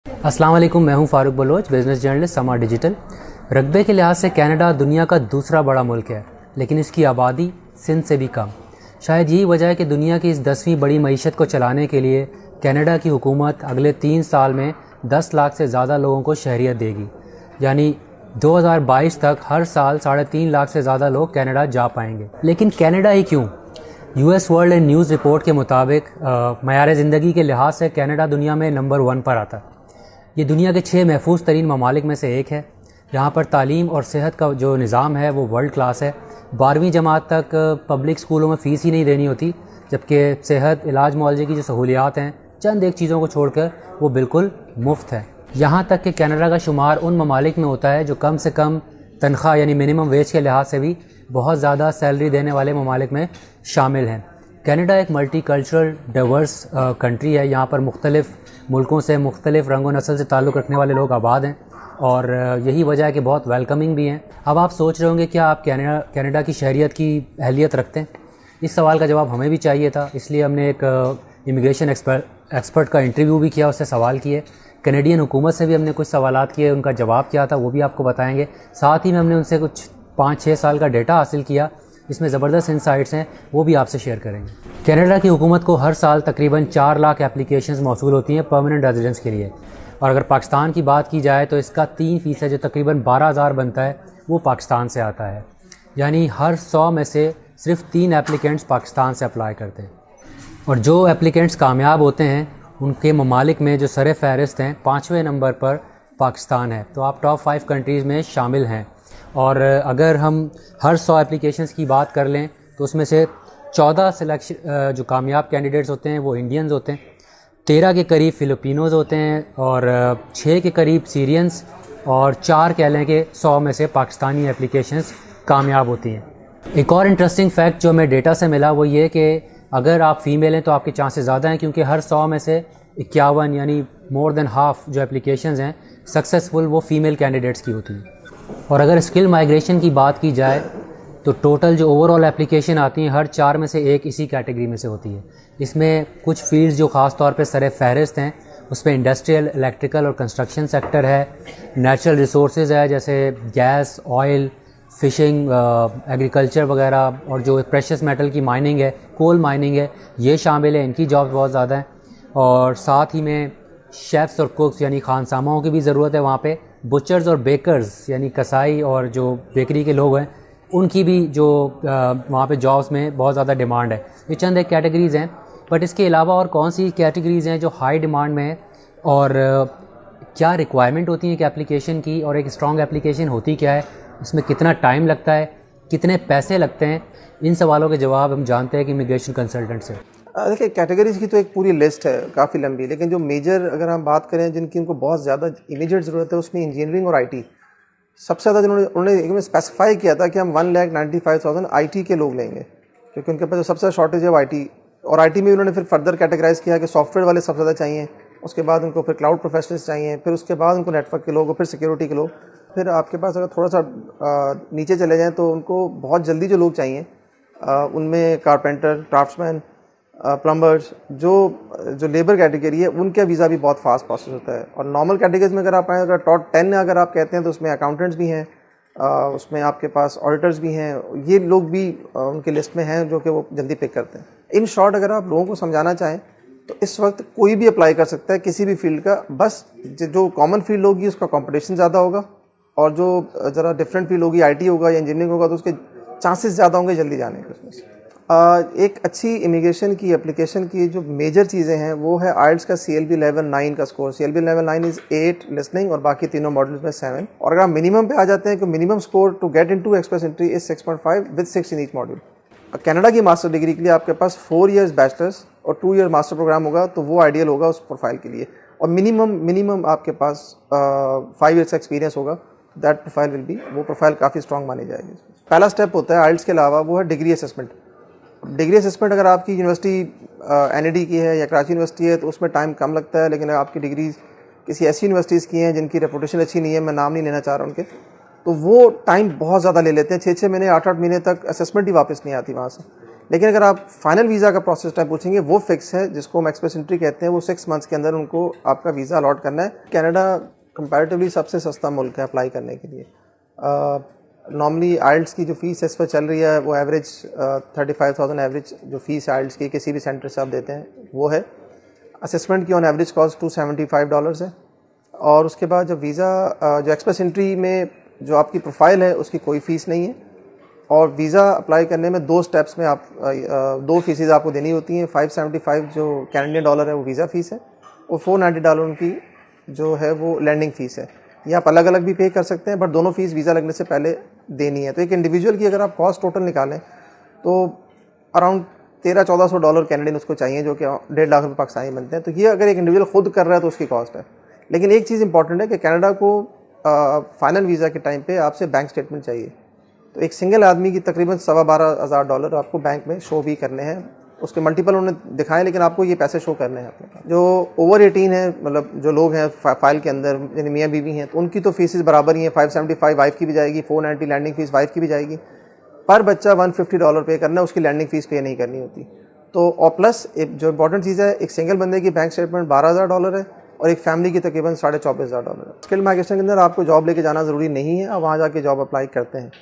अस्सलाम वालेकुम, मैं हूं फ़ारूक बलोच, बिज़नेस जर्नलिस्ट समा डिजिटल। रकबे के लिहाज से कनाडा दुनिया का दूसरा बड़ा मुल्क है, लेकिन इसकी आबादी सिंध से भी कम। शायद यही वजह है कि दुनिया की इस 10वीं बड़ी मईशत को चलाने के लिए कनाडा की हुकूमत अगले 3 साल में 10 लाख से ज़्यादा लोगों को शहरियत देगी। यानी 2022 तक हर साल 3.5 लाख से ज़्यादा लोग कनाडा जा पाएंगे। लेकिन कनाडा ही क्यों? US world and news report के मुताबिक मयार ज़िंदगी के लिहाज से कनाडा दुनिया में नंबर 1 पर आता है। ये दुनिया के 6 महफूज तरीन ममालिक में से एक है। यहाँ पर तालीम और सेहत का जो निज़ाम है वो वर्ल्ड क्लास है। 12वीं जमात तक पब्लिक स्कूलों में फ़ीस ही नहीं देनी होती, जबकि सेहत, इलाज, मुआवजे की जो सहूलियात हैं चंद एक चीज़ों को छोड़कर वो बिल्कुल मुफ्त है। यहाँ तक कि कनाडा का शुमार उन ममालिक में होता है जो कम से कम तनख्वाह यानी मिनिमम वेज के लिहाज से भी बहुत ज़्यादा सैलरी देने वाले ममालिक में शामिल हैं। कनाडा एक मल्टी कल्चरल डाइवर्स कंट्री है। यहाँ पर मुख्तलिफ़ मुल्कों से, मुख्तलिफ़ रंग व नस्ल से ताल्लुक़ रखने वाले लोग आबाद हैं और यही वजह है कि बहुत वेलकमिंग भी हैं। अब आप सोच रहे होंगे क्या आप कनाडा की शहरियत की अहलियत रखते हैं? इस सवाल का जवाब हमें भी चाहिए था, इसलिए हमने एक इमिग्रेशन एक्सपर्ट का इंटरव्यू भी किया, उससे सवाल किए। कैनेडियन हुकूमत से भी हमने कुछ सवालात किए, उनका जवाब क्या था वो भी आपको बताएंगे। साथ ही में हमने उनसे कुछ 5-6 साल का डेटा हासिल किया, इसमें ज़बरदस्त इंसाइट्स हैं, वो भी आपसे शेयर करेंगे। कनाडा की हुकूमत को हर साल तकरीबन 4 लाख एप्लीकेशंस मौसूल होती हैं परमानेंट रेजिडेंस के लिए, और अगर पाकिस्तान की बात की जाए तो इसका 3% जो तकरीबन 12,000 बनता है वो पाकिस्तान से आता है। यानी हर 100 में से सिर्फ 3 एप्लीकेंट्स पाकिस्तान से अप्लाई करते हैं, और जो एप्लीकेंट्स कामयाब होते हैं उनके ममालिक में जो सर फहरिस्त हैं 5वें नंबर पर पाकिस्तान है। तो आप टॉप 5 कंट्रीज़ में शामिल हैं। और अगर हम हर 100 एप्लीकेशंस की बात कर लें तो उसमें से 14 सिलेक्शन जो कामयाब कैंडिडेट्स होते हैं वो इंडियंस होते हैं, 13 के करीब फ़िलिपिनोज़ होते हैं, और 6 के करीब सीरियंस, और 4 कह लें कि 100 में से पाकिस्तानी एप्लीकेशंस कामयाब होती हैं। एक और इंटरेस्टिंग फैक्ट जो हमें डेटा से मिला वो ये कि अगर आप फ़ीमेल हैं तो आपके चांसेस ज़्यादा हैं, क्योंकि हर 100 में से 51 यानी मोर देन हाफ जो एप्लीकेशंस हैं सक्सेसफुल वो फ़ीमेल कैंडिडेट्स की होती हैं। और अगर स्किल माइग्रेशन की बात की जाए तो टोटल जो ओवरऑल एप्लीकेशन आती हैं हर 4 में से एक इसी कैटेगरी में से होती है। इसमें कुछ फील्ड्स जो ख़ास तौर पे सर फहरिस्त हैं उसमें इंडस्ट्रियल, इलेक्ट्रिकल और कंस्ट्रक्शन सेक्टर है, नेचुरल रिसोर्सेज है जैसे गैस, ऑयल, फ़िशिंग, एग्रीकल्चर वगैरह, और जो प्रेशियस मेटल की माइनिंग है, कोल माइनिंग है, ये शामिल है, इनकी जॉब्स बहुत ज़्यादा हैं। और साथ ही में शेफ़्स और कुक्स यानी खानसामाओं की भी ज़रूरत है वहाँ पे। बुचर्स और बेकर्स यानी कसाई और जो बेकरी के लोग हैं उनकी भी जो वहाँ पे जॉब्स में बहुत ज़्यादा डिमांड है। ये चंद एक कैटेगरीज़ हैं, बट इसके अलावा और कौन सी कैटेगरीज़ हैं जो हाई डिमांड में है, और क्या रिक्वायरमेंट होती है एक एप्लीकेशन की, और एक स्ट्रॉन्ग एप्लीकेशन होती क्या है, इसमें कितना टाइम लगता है, कितने पैसे लगते हैं, इन सवालों के जवाब हम जानते हैं कि इमिग्रेशन कंसल्टेंट से। देखिए, कैटेगरीज की तो एक पूरी लिस्ट है काफ़ी लंबी, लेकिन जो मेजर अगर हम बात करें जिनकी उनको बहुत ज़्यादा इमीडिएट ज़रूरत है उसमें इंजीनियरिंग और आईटी सबसे ज़्यादा। जिन्होंने उन्होंने स्पेसिफाई किया था कि हम 1,95,000 आईटी के लोग लेंगे, क्योंकि उनके पास जो सबसे शॉर्टेज है वो आईटी, और आईटी में उन्होंने फिर फर्दर कैटेगराइज किया कि सॉफ्टवेयर वाले सबसे ज़्यादा चाहिए, उसके बाद उनको फिर क्लाउड प्रोफेशनल्स चाहिए, फिर उसके बाद उनको नेटवर्क के लोग, फिर सिक्योरिटी के लोग, फिर आपके पास अगर थोड़ा सा नीचे चले जाएँ तो उनको बहुत जल्दी जो लोग चाहिए उनमें कारपेंटर, क्राफ्ट्समैन, प्लम्बर्स, जो लेबर कैटेगरी है उनका वीज़ा भी बहुत फास्ट प्रोसेस होता है। और नॉर्मल कैटेगरीज में अगर आप आएँ, अगर टॉप 10 अगर आप कहते हैं तो उसमें अकाउंटेंट्स भी हैं, उसमें आपके पास ऑडिटर्स भी हैं, ये लोग भी उनके लिस्ट में हैं जो कि वो जल्दी पिक करते हैं। इन शॉर्ट अगर आप लोगों को समझाना चाहें तो इस वक्त कोई भी अप्लाई कर सकता है किसी भी फील्ड का, बस जो कॉमन फील्ड होगी उसका कॉम्पिटिशन ज़्यादा होगा, और जो ज़रा डिफरेंट फील्ड होगी, आईटी होगा या इंजीनियरिंग होगा, तो उसके चांसेस ज़्यादा होंगे जल्दी जाने के उसमें से। एक अच्छी इमिग्रेशन की एप्लीकेशन की जो मेजर चीज़ें हैं वो है आइल्स का CLB लेवल 9 का score. CLB level 9 is 8 listening और बाकी तीनों मॉडल्स में 7। और अगर आप मिनिमम पे आ जाते हैं कि minimum score to get into express entry is 6.5 with 6 in each module. Canada की मास्टर डिग्री के लिए आपके पास 4 इयर्स बैचलर्स और 2 ईयर मास्टर प्रोग्राम होगा, तो वो आइडियल होगा उस प्रोफाइल के लिए। और मिनिमम आपके पास 5 ईयर्स एक्सपीरियंस होगा, दैट प्रोफाइल विल बी, वो प्रोफाइल काफ़ी स्ट्रॉन्ग मानी जाएगी। पहला स्टेप होता है आइल्स के अलावा वो है डिग्री असेसमेंट। डिग्री असेसमेंट अगर आपकी यूनिवर्सिटी NAD की है या कराची यूनिवर्सिटी है तो उसमें टाइम कम लगता है, लेकिन अगर आपकी डिग्री किसी ऐसी यूनिवर्सिटीज़ की हैं जिनकी रेपुटेशन अच्छी नहीं है, मैं नाम नहीं लेना चाह रहा उनके, तो वो टाइम बहुत ज़्यादा ले लेते हैं। 6-6 महीने 8-8 महीने तक असेसमेंट ही वापस नहीं आती वहाँ से। लेकिन अगर आप फाइनल वीज़ा का प्रोसेस टाइम पूछेंगे वो फिक्स है, जिसको हम एक्सप्रेस एंट्री कहते हैं। वो 6 मंथ्स के अंदर उनको आपका वीज़ा अलॉट करना है। कनाडा कंपैरेटिवली सबसे सस्ता मुल्क है अप्लाई करने के लिए। नॉर्मली आइल्स की जो फ़ीस इस पर चल रही है वो एवरेज 35,000 एवरेज जो फ़ीस आइल्स की किसी भी सेंटर से आप देते हैं वो है। असेसमेंट की ऑन एवरेज कॉस्ट $275 है। और उसके बाद जो वीज़ा जो एक्सप्रेस एंट्री में जो आपकी प्रोफाइल है उसकी कोई फ़ीस नहीं है। और वीज़ा अप्लाई करने में 2 स्टेप्स में आप 2 फ़ीसेज़ आपको देनी होती हैं। $575 जो कैनेडियन डॉलर है वो वीज़ा फ़ीस है, और $490 उनकी जो है वो लैंडिंग फ़ीस है। ये आप अलग अलग भी पे कर सकते हैं, बट दोनों फ़ीस वीज़ा लगने से पहले देनी है। तो एक इंडिविजुअल की अगर आप कॉस्ट टोटल निकालें तो अराउंड $1300-1400 कैनेडियन उसको चाहिए, जो कि 1.5 लाख रुपये पाकिस्तानी बनते हैं। तो ये अगर एक इंडिविजुअल खुद कर रहा है तो उसकी कॉस्ट है। लेकिन एक चीज़ इंपॉर्टेंट है कि कनाडा को फाइनल वीज़ा के टाइम पे आपसे बैंक स्टेटमेंट चाहिए। तो एक सिंगल आदमी की तकरीबन $12,500 आपको बैंक में शो भी करने हैं। उसके मल्टीपल उन्होंने दिखाए, लेकिन आपको ये पैसे शो करने हैं अपने। जो ओवर 18 है, मतलब जो लोग हैं फाइल के अंदर, यानी मियाँ बीवी हैं, तो उनकी तो फीसेस बराबर ही हैं। 575 वाइफ की भी जाएगी, 490 लैंडिंग फ़ीस वाइफ की भी जाएगी। पर बच्चा $150 पे करना है, उसकी लैंडिंग फ़ीस पे नहीं करनी होती। तो और प्लस एक जो इंपॉर्टेंट चीज़ है, एक सिंगल बंदे की बैंक स्टेटमेंट $12,000 है, और एक फैमिली की तकरीबन $24,500 है। स्किल माइग्रेशन के अंदर आपको जॉब लेके जाना ज़रूरी नहीं है, आप वहाँ जाके जॉब अप्लाई करते हैं।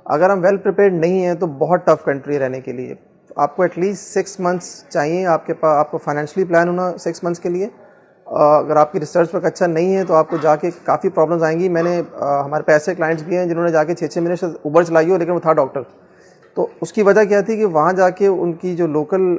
अगर हम वेल प्रिपेयर्ड नहीं हैं तो बहुत टफ कंट्री है रहने के लिए। आपको एटलीस्ट 6 मंथ्स चाहिए आपके पास, आपको फाइनेंशियली प्लान होना 6 मंथ्स के लिए। अगर आपकी रिसर्च वर्क अच्छा नहीं है तो आपको जाके काफ़ी प्रॉब्लम्स आएंगी। मैंने हमारे पे ऐसे क्लाइंट्स भी हैं जिन्होंने जाके 6-6 महीने से उबर चलाई हो, लेकिन वो था डॉक्टर। तो उसकी वजह क्या थी कि वहाँ जाके उनकी जो लोकल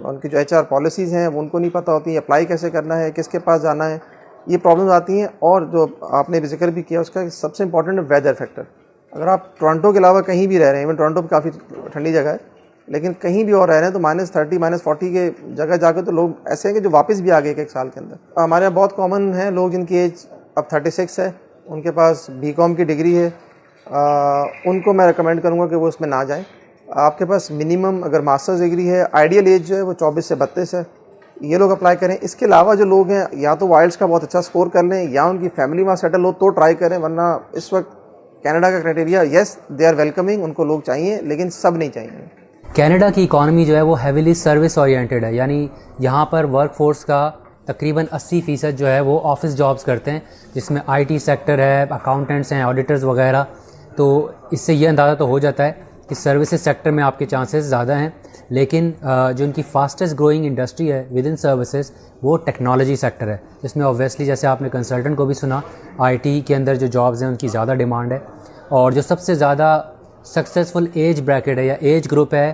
उनकी जो HR पॉलिसीज़ हैं वो उनको नहीं पता होती, अप्लाई कैसे करना है, किसके पास जाना है, ये प्रॉब्लम्स आती हैं। और जो आपने जिक्र भी किया उसका सबसे इंपॉर्टेंट है वेदर फैक्टर। अगर आप टोरंटो के अलावा कहीं भी रह रहे हैं, इवन टोरंटो भी काफ़ी ठंडी जगह है, लेकिन कहीं भी और रह रहे हैं तो -30 -40 के जगह जाकर तो लोग ऐसे हैं कि जो वापस भी आ गए एक साल के अंदर। हमारे यहाँ बहुत कॉमन है लोग जिनकी एज अब 36 है, उनके पास BCom की डिग्री है, उनको मैं रिकमेंड करूँगा कि वो उसमें ना जाएं। आपके पास मिनिमम अगर मास्टर्स डिग्री है, आइडियल एज जो है वो 24 से 32 है, ये लोग अप्लाई करें। इसके अलावा जो लोग हैं या तो वाइल्ड्स का बहुत अच्छा स्कोर कर लें या उनकी फैमिली वहाँ सेटल हो तो ट्राई करें, वरना इस वक्त कनाडा का criteria yes they are welcoming, उनको लोग चाहिए, लेकिन सब नहीं चाहिए। कनाडा की इकॉनमी जो है वो हेविली सर्विस ओरिएंटेड है, यानी यहाँ पर वर्कफोर्स का तकरीबन 80% जो है वो ऑफिस जॉब्स करते हैं, जिसमें IT सेक्टर है, अकाउंटेंट्स हैं, ऑडिटर्स वगैरह। तो इससे ये अंदाज़ा तो हो जाता है कि सर्विसेज सेक्टर में आपके चांसेस ज़्यादा हैं। लेकिन जो उनकी फास्टेस्ट ग्रोइंग इंडस्ट्री है विद इन सर्विसेज वो टेक्नोलॉजी सेक्टर है, जिसमें ऑब्वियसली जैसे आपने कंसल्टेंट को भी सुना, IT के अंदर जो जॉब्स हैं उनकी ज़्यादा डिमांड है। और जो सबसे ज़्यादा सक्सेसफुल एज ब्रैकेट है या एज ग्रुप है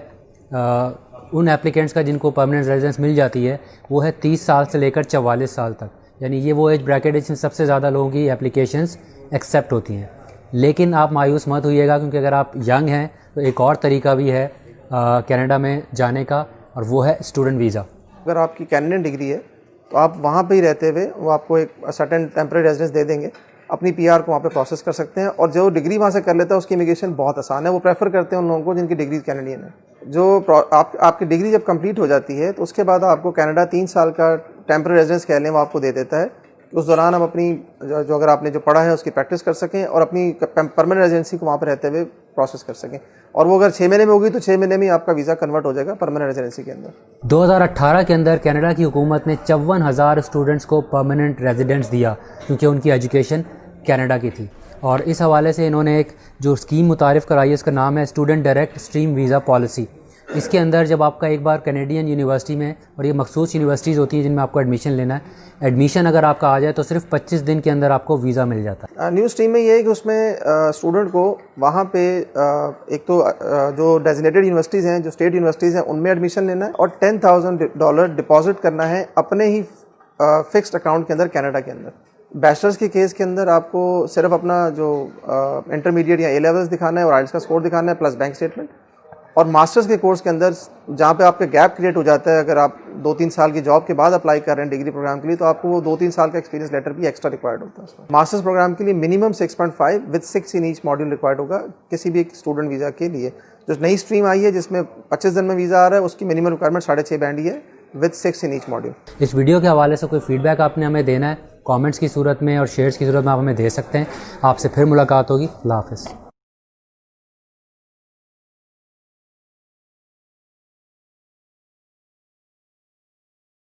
उन एप्लीकेंट्स का जिनको परमानेंट रेजिडेंस मिल जाती है, वो है 30 साल से लेकर 44 साल तक। यानी ये वो एज ब्रैकेट है जिसमें सबसे ज़्यादा लोगों की एप्लीकेशंस एक्सेप्ट होती हैं। लेकिन आप मायूस मत होइएगा, क्योंकि अगर आप यंग हैं तो एक और तरीका भी है कनाडा में जाने का, और वो है स्टूडेंट वीज़ा। अगर आपकी कैनेडियन डिग्री है तो आप वहाँ पे ही रहते हुए वो आपको एक सर्टेन टेम्परेरी रेजिडेंस दे देंगे, अपनी PR को वहाँ पे प्रोसेस कर सकते हैं। और जो डिग्री वहाँ से कर लेता है उसकी इमिग्रेशन बहुत आसान है। वो प्रेफर करते हैं उन लोगों को जिनकी डिग्री कैनेडियन है। जो आपकी डिग्री जब कंप्लीट हो जाती है तो उसके बाद आपको कनाडा 3 साल का टेम्परेरी रेजिडेंस कह लें वो आपको दे देता है। उस दौरान आप अपनी जो अगर आपने जो पढ़ा है उसकी प्रैक्टिस कर सकें और अपनी परमानेंट रेजिडेंसी को वहाँ पर रहते हुए प्रोसेस कर सकें। और वो अगर 6 महीने में होगी तो 6 महीने में आपका वीज़ा कन्वर्ट हो जाएगा परमानेंट रेजिडेंसी के अंदर। 2018 के अंदर कनाडा की हुकूमत ने 54,000 स्टूडेंट्स को परमानेंट रेजिडेंस दिया, क्योंकि उनकी एजुकेशन कनाडा की थी। और इस हवाले से इन्होंने एक जो स्कीम मुतारिफ़ कराई है, उसका नाम है student direct stream visa policy. इसके अंदर जब आपका एक बार कैनेडियन यूनिवर्सिटी में, और ये मखसूस यूनिवर्सिटीज़ होती हैं जिनमें आपको एडमिशन लेना है, एडमिशन अगर आपका आ जाए तो सिर्फ 25 दिन के अंदर आपको वीज़ा मिल जाता है। न्यू स्ट्रीम में ये है कि उसमें स्टूडेंट को वहाँ पे एक तो जो डेजिग्नेटेड यूनिवर्सिटीज़ हैं, जो स्टेट यूनिवर्सिटीज़ हैं, उनमें एडमिशन लेना है और $10,000 डिपॉजिट करना है अपने ही फिक्स्ड अकाउंट के अंदर कनाडा के अंदर। बैचलर्स के केस के अंदर आपको सिर्फ अपना जो इंटरमीडिएट या A लेवल्स दिखाना है और आइल्स का स्कोर दिखाना है प्लस बैंक स्टेटमेंट। और मास्टर्स के कोर्स के अंदर जहाँ पे आपका गैप क्रिएट हो जाता है, अगर आप 2-3 साल की जॉब के बाद अप्लाई कर रहे हैं डिग्री प्रोग्राम के लिए, तो आपको वो 2-3 साल का एक्सपीरियंस लेटर भी एक्स्ट्रा रिक्वायर्ड होता है। मास्टर्स प्रोग्राम के लिए minimum 6.5 with 6 in each module required होगा किसी भी एक स्टूडेंट वीज़ा के लिए। जो नई स्ट्रीम आई है जिसमें 25 दिन में वीज़ा आ रहा है, उसकी मिनिमम रिक्वायरमेंट 6.5 बैंड ही है विद 6 इन ईच मॉड्यूल। इस वीडियो के हवाले से कोई फीडबैक आपने हमें देना है, कमेंट्स की सूरत में और शेयर्स की सूरत में आप हमें दे सकते हैं। आपसे फिर मुलाकात होगी। अल्लाह हाफ़िज़।